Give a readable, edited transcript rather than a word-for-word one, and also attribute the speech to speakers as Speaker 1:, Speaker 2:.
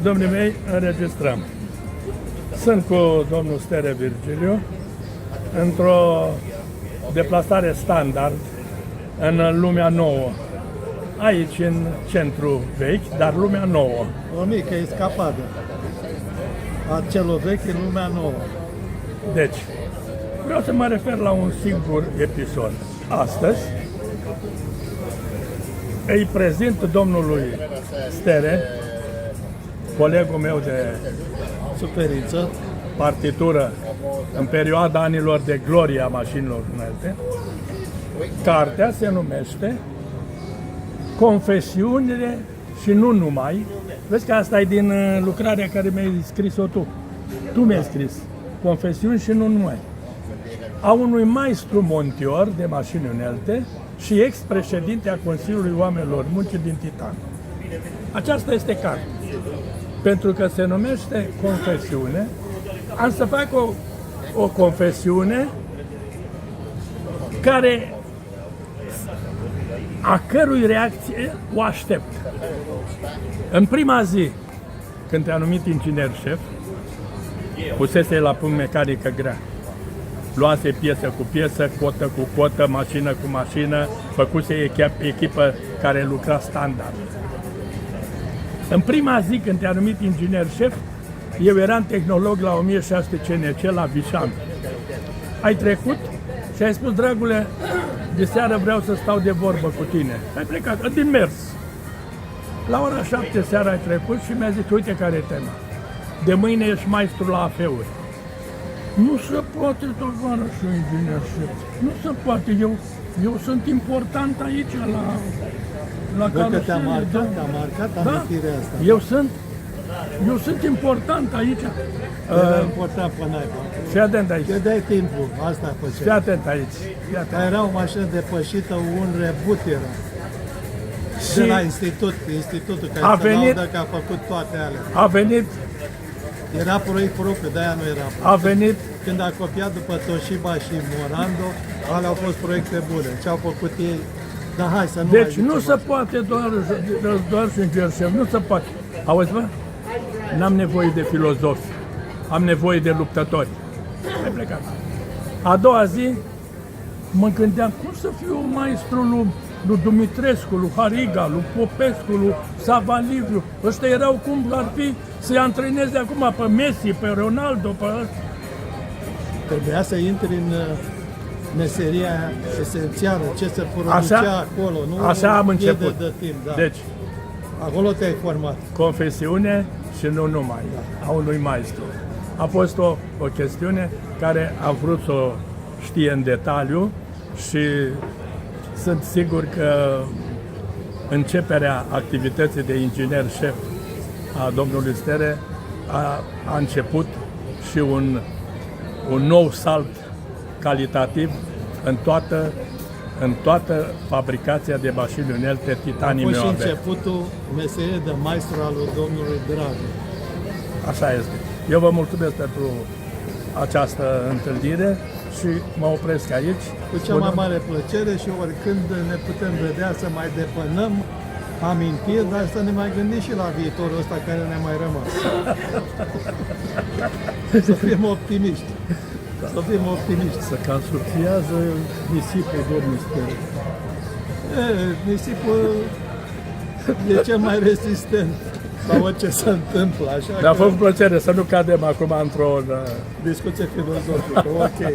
Speaker 1: Domnii mei, înregistrăm. Sunt cu domnul Stere Virgiliu într-o deplasare standard în lumea nouă. Aici, în centru vechi, dar lumea nouă.
Speaker 2: O mică escapadă a celor vechi în lumea nouă.
Speaker 1: Deci, vreau să mă refer la un singur episod. Astăzi îi prezint domnului Stere, colegul meu de
Speaker 2: Suferință.
Speaker 1: partitură în perioada anilor de glorie a mașinilor unelte. Cartea se numește Confesiunile și nu numai. Vezi că asta e din lucrarea care mi-ai scris-o tu. Tu mi-ai scris Confesiuni și nu numai. A unui maestru montior de mașini unelte și ex-președinte a Consiliului Oamenilor Muncii din Titan. Aceasta este carte. Pentru că se numește Confesiune, am să fac o confesiune a cărui reacție o aștept. În prima zi, când te-a numit inginer șef, pusese la punct mecanică grea. Luase piesă cu piesă, cotă cu cotă, mașină cu mașină, făcuse echipă care lucra standard. În prima zi, când te-a numit inginer șef, eu eram tehnolog la 1600 CNC la Vișan. Ai trecut și ai spus, dragule, de seară vreau să stau de vorbă cu tine. Ai plecat, din mers. La ora 7 seara ai trecut și mi-a zis, uite care e tema. De mâine ești maestru la AF-uri. Nu se poate, tovarășul inginer șef. Nu se poate, eu sunt important aici la
Speaker 2: Văd că te-a
Speaker 1: caroserie.
Speaker 2: marcat
Speaker 1: Da?
Speaker 2: amintirea asta.
Speaker 1: Eu sunt important aici.
Speaker 2: Era important pe naiba.
Speaker 1: Fii atent aici.
Speaker 2: Te dai timpul, asta
Speaker 1: Fii
Speaker 2: făcea.
Speaker 1: atent aici. Fii atent.
Speaker 2: Dar era o mașină depășită, un rebut era.
Speaker 1: Și
Speaker 2: De la institutul care
Speaker 1: a
Speaker 2: se
Speaker 1: venit-
Speaker 2: laudă că a făcut toate alea.
Speaker 1: a venit,
Speaker 2: Era proiect propriu, de-aia nu era.
Speaker 1: a venit,
Speaker 2: Când a copiat după Toshiba și Morando, alea au fost proiecte bune. Ce au făcut ei, dar hai să nu
Speaker 1: deci
Speaker 2: mai
Speaker 1: nu
Speaker 2: zicem
Speaker 1: se poate doar și inginer șef, nu se poate. Auzi, bă? N-am nevoie de filozofi, am nevoie de luptători. Ai plecat. A doua zi, mă gândeam, cum să fiu un maestru lui Dumitrescu, lui Hariga, lui Popescu, lui Savaliviu. Ăștia erau cum ar fi să-i antreneze acum pe Messi, pe Ronaldo, pe ăsta.
Speaker 2: Trebuia să intri în meseria esențială, ce se producea
Speaker 1: Așa?
Speaker 2: acolo, nu
Speaker 1: Așa am
Speaker 2: o pierdere
Speaker 1: început.
Speaker 2: de timp. Da.
Speaker 1: Deci,
Speaker 2: Acolo te-ai format.
Speaker 1: confesiune și nu numai, a unui maestru. A fost o chestiune care am vrut să o știe în detaliu și sunt sigur că începerea activității de inginer șef a domnului Stere a început și un nou salt calitativ în toată fabricația de mașini unelte
Speaker 2: A
Speaker 1: Titanii
Speaker 2: fost și
Speaker 1: Meoave.
Speaker 2: începutul meseriei de maestru al lui domnului Dragu.
Speaker 1: Așa este. Eu vă mulțumesc pentru această întâlnire și mă opresc aici.
Speaker 2: Cu cea mai mare plăcere și oricând ne putem vedea să mai depănăm amintiri, dar să ne mai gândim și la viitorul ăsta care ne mai rămas. Să fim optimiști. Să fim optimiști.
Speaker 1: Să calsufiază nisipul domnul Stere.
Speaker 2: Nisipul e cel mai rezistent la orice se întâmplă, așa
Speaker 1: Mi-a
Speaker 2: că
Speaker 1: făcut plăcere să nu cadem acum într-o
Speaker 2: discuție filozofică, ok.